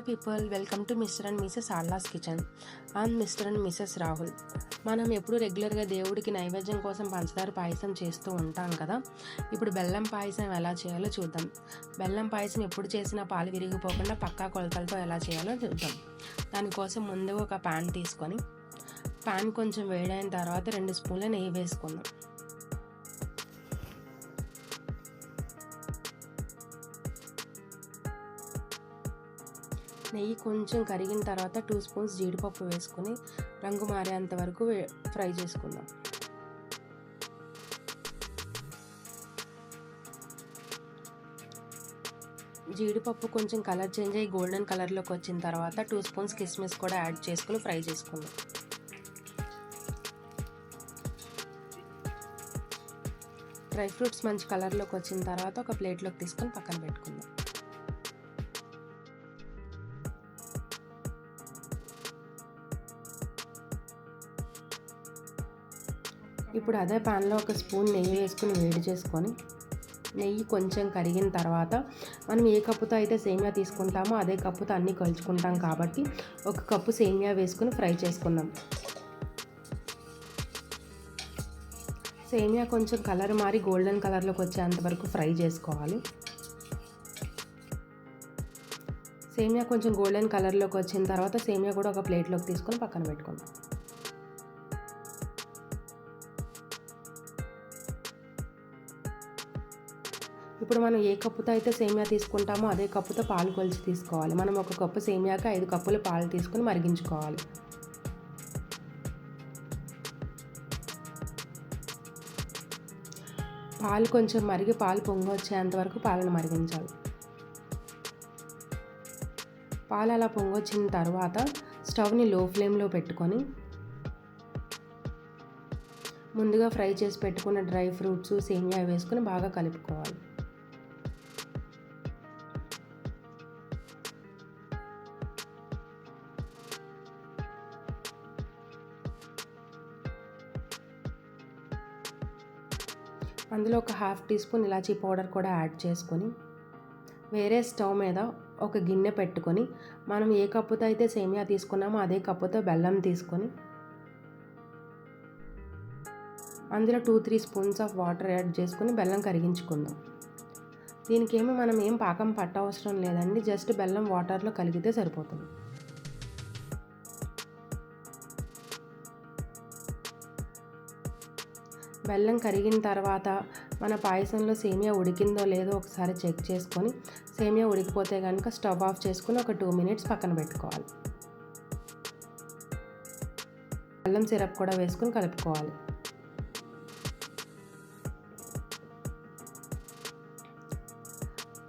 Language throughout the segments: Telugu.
People, welcome to mister and misses ఆల్లాస్ kitchen. And mister and misses Rahul. మనం ఎప్పుడు రెగ్యులర్గా దేవుడికి నైవేద్యం కోసం పంచదార పాయసం చేస్తూ ఉంటాం కదా. ఇప్పుడు బెల్లం పాయసం ఎలా చేయాలో చూద్దాం. బెల్లం పాయసం ఎప్పుడు చేసినా పాలు విరిగిపోకుండా పక్కా కొలతలతో ఎలా చేయాలో చూద్దాం. దానికోసం ముందు ఒక ప్యాన్ తీసుకొని ప్యాన్ కొంచెం వేడైన తర్వాత 2 స్పూన్ల నెయ్యి వేసుకుందాం. నెయ్యి కొంచెం కరిగిన తర్వాత 2 స్పూన్స్ జీడిపప్పు వేసుకొని రంగు మారేంత వరకు ఫ్రై చేసుకుందాం. జీడిపప్పు కొంచెం కలర్ చేంజ్ అయ్యి గోల్డెన్ కలర్లోకి వచ్చిన తర్వాత 2 స్పూన్స్ కిస్మిస్ కూడా యాడ్ చేసుకుని ఫ్రై చేసుకుందాం. డ్రై ఫ్రూట్స్ మంచి కలర్లోకి వచ్చిన తర్వాత ఒక ప్లేట్లోకి తీసుకొని పక్కన పెట్టుకుందాం. ఇప్పుడు అదే ప్యాన్లో ఒక స్పూన్ నెయ్యి వేసుకుని వేడి చేసుకొని నెయ్యి కొంచెం కరిగిన తర్వాత మనం ఏ కప్పుతో అయితే సేమియా తీసుకుంటామో అదే కప్పుతో అన్నీ కలుచుకుంటాం కాబట్టి 1 కప్పు సేమియా వేసుకుని ఫ్రై చేసుకుందాం. సేమియా కొంచెం కలర్ మారి గోల్డెన్ కలర్లోకి వచ్చేంత వరకు ఫ్రై చేసుకోవాలి. సేమియా కొంచెం గోల్డెన్ కలర్లోకి వచ్చిన తర్వాత సేమియా కూడా ఒక ప్లేట్లోకి తీసుకొని పక్కన పెట్టుకుందాం. ఇప్పుడు మనం ఏ కప్పుతో అయితే సేమియా తీసుకుంటామో అదే కప్పుతో పాలు కొలిచి తీసుకోవాలి. మనం 1 కప్పు సేమియాకి 5 కప్పులు పాలు తీసుకొని మరిగించుకోవాలి. పాలు కొంచెం మరిగి పాలు పొంగి వచ్చేంత వరకు పాలను మరిగించాలి. పాలు అలా పొంగొచ్చిన తర్వాత స్టవ్ని లో ఫ్లేమ్లో పెట్టుకొని ముందుగా ఫ్రై చేసి పెట్టుకున్న డ్రై ఫ్రూట్స్ సేమియా వేసుకొని బాగా కలుపుకోవాలి. అందులో ఒక 1/2 టీ స్పూన్ ఇలాచీ పౌడర్ కూడా యాడ్ చేసుకొని వేరే స్టవ్ మీద ఒక గిన్నె పెట్టుకొని మనం ఏ కప్పుతో అయితే సేమియా తీసుకున్నామో అదే కప్పుతో బెల్లం తీసుకొని అందులో 2-3 స్పూన్స్ ఆఫ్ వాటర్ యాడ్ చేసుకొని బెల్లం కరిగించుకుందాం. దీనికేమో మనం ఏం పాకం పట్టవసరం లేదండి, జస్ట్ బెల్లం వాటర్లో కలిగితే సరిపోతుంది. బెల్లం కరిగిన తర్వాత మన పాయసంలో సేమియా ఉడికిందో లేదో ఒకసారి చెక్ చేసుకొని సేమియా ఉడికిపోతే కనుక స్టవ్ ఆఫ్ చేసుకుని ఒక 2 మినిట్స్ పక్కన పెట్టుకోవాలి. బెల్లం సిరప్ కూడా వేసుకొని కలుపుకోవాలి.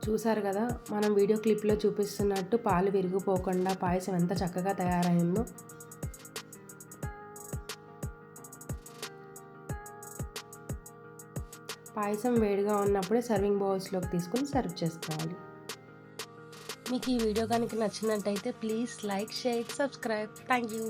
చూసారు కదా, మనం వీడియో క్లిప్లో చూపిస్తున్నట్టు పాలు విరిగిపోకుండా పాయసం ఎంత చక్కగా తయారైందో. పాయసం వేడిగా ఉన్నప్పుడే సర్వింగ్ బౌల్స్లోకి తీసుకొని సర్వ్ చేసుకోవాలి. మీకు ఈ వీడియో కనుక నచ్చినట్టయితే please like, share, subscribe. Thank you.